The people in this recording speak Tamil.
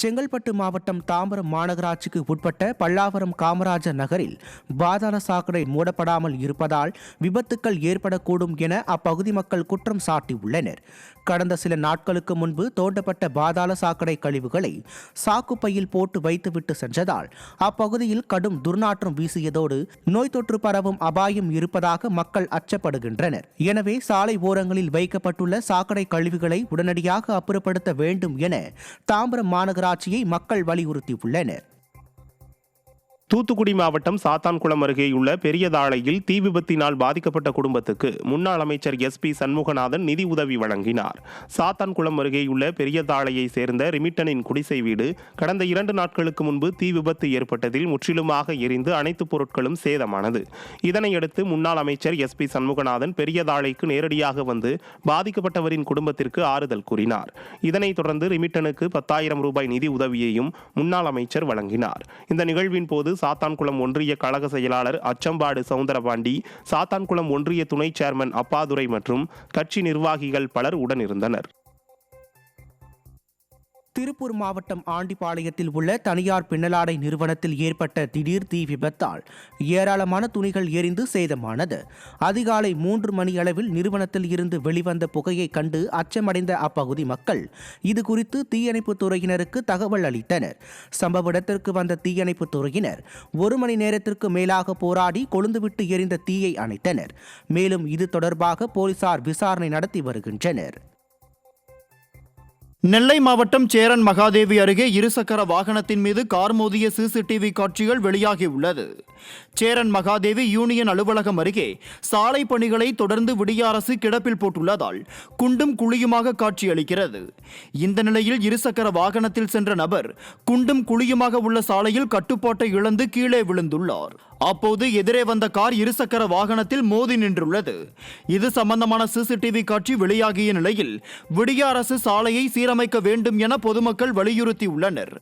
செங்கல்பட்டு மாவட்டம் தாம்பரம் மாநகராட்சிக்கு உட்பட்ட பல்லாவரம் காமராஜர் நகரில் பாதாள சாக்கடை மூடப்படாமல் இருப்பதால் விபத்துக்கள் ஏற்படக்கூடும் என அப்பகுதி மக்கள் குற்றம் சாட்டியுள்ளனர். கடந்த சில நாட்களுக்கு முன்பு தோண்டப்பட்ட பாதாள சாக்கடை கழிவுகளை சாக்குப்பையில் போட்டு வைத்துவிட்டு சென்றதால் அப்பகுதியில் கடும் துர்நாற்றம் வீசியதோடு நோய் தொற்று பரவும் அபாயம் இருப்பதாக மக்கள் அச்சப்படுகின்றனர். எனவே சாலை ஓரங்களில் வைக்கப்பட்டுள்ள சாக்கடை கழிவுகளை உடனடியாக அப்புறப்படுத்த வேண்டும் என தாம்பரம் மாநகராட்சியை மக்கள் வலியுறுத்தியுள்ளனர். தூத்துக்குடி மாவட்டம் சாத்தான்குளம் அருகேயுள்ள பெரியதாழையில் தீ விபத்தினால் பாதிக்கப்பட்ட குடும்பத்துக்கு முன்னாள் அமைச்சர் SP சண்முகநாதன் நிதி உதவி வழங்கினார். சாத்தான்குளம் அருகேயுள்ள பெரியதாழையை சேர்ந்த ரிமிட்டனின் குடிசை வீடு கடந்த 2 நாட்களுக்கு முன்பு தீ விபத்து ஏற்பட்டதில் முற்றிலுமாக எரிந்து அனைத்து பொருட்களும் சேதமானது. இதனையடுத்து முன்னாள் அமைச்சர் SP சண்முகநாதன் பெரியதாழைக்கு நேரடியாக வந்து பாதிக்கப்பட்டவரின் குடும்பத்திற்கு ஆறுதல் கூறினார். இதனைத் தொடர்ந்து ரிமிட்டனுக்கு 10,000 ரூபாய் நிதி உதவியையும் முன்னாள் அமைச்சர் வழங்கினார். இந்த நிகழ்வின் போது சாத்தான்குளம் ஒன்றிய கழக செயலாளர் அச்சம்பாடு சவுந்தரபாண்டி, சாத்தான்குளம் ஒன்றிய துணை சேர்மன் அப்பாதுரை மற்றும் கட்சி நிர்வாகிகள் பலர் உடனிருந்தனர். திருப்பூர் மாவட்டம் ஆண்டிபாளையத்தில் உள்ள தனியார் பின்னலாடை நிறுவனத்தில் ஏற்பட்ட திடீர் தீ விபத்தால் ஏராளமான துணிகள் எரிந்து சேதமானது. அதிகாலை 3 மணி அளவில் நிறுவனத்தில் இருந்து வெளிவந்த புகையை கண்டு அச்சமடைந்த அப்பகுதி மக்கள் இதுகுறித்து தீயணைப்புத் துறையினருக்கு தகவல் அளித்தனர். சம்பவ இடத்திற்கு வந்த தீயணைப்புத் துறையினர் 1 மணி நேரத்திற்கு மேலாக போராடி கொழுந்துவிட்டு எரிந்த தீயை அணைத்தனர். மேலும் இது தொடர்பாக போலீசார் விசாரணை நடத்தி வருகின்றனர். நெல்லை மாவட்டம் சேரன் மகாதேவி அருகே இருசக்கர வாகனத்தின் மீது கார் மோதிய CCTV காட்சிகள் வெளியாகியுள்ளது. சேரன் மகாதேவி யூனியன் அலுவலகம் அருகே சாலை பணிகளை தொடர்ந்து விடிய அரசு கிடப்பில் போட்டுள்ளதால் குண்டும் குழியுமாக காட்சியளிக்கிறது. இந்த நிலையில் இருசக்கர வாகனத்தில் சென்ற நபர் குண்டும் குழியுமாக உள்ள சாலையில் கட்டுப்பாட்டை இழந்து கீழே விழுந்துள்ளார். அப்போது எதிரே வந்த கார் இருசக்கர வாகனத்தில் மோதி நின்றுள்ளது. இது சம்பந்தமான CCTV காட்சி வெளியாகிய நிலையில் விடிய அரசு சாலையை சீரமைக்க வேண்டும் என பொதுமக்கள் வலியுறுத்தியுள்ளனர்.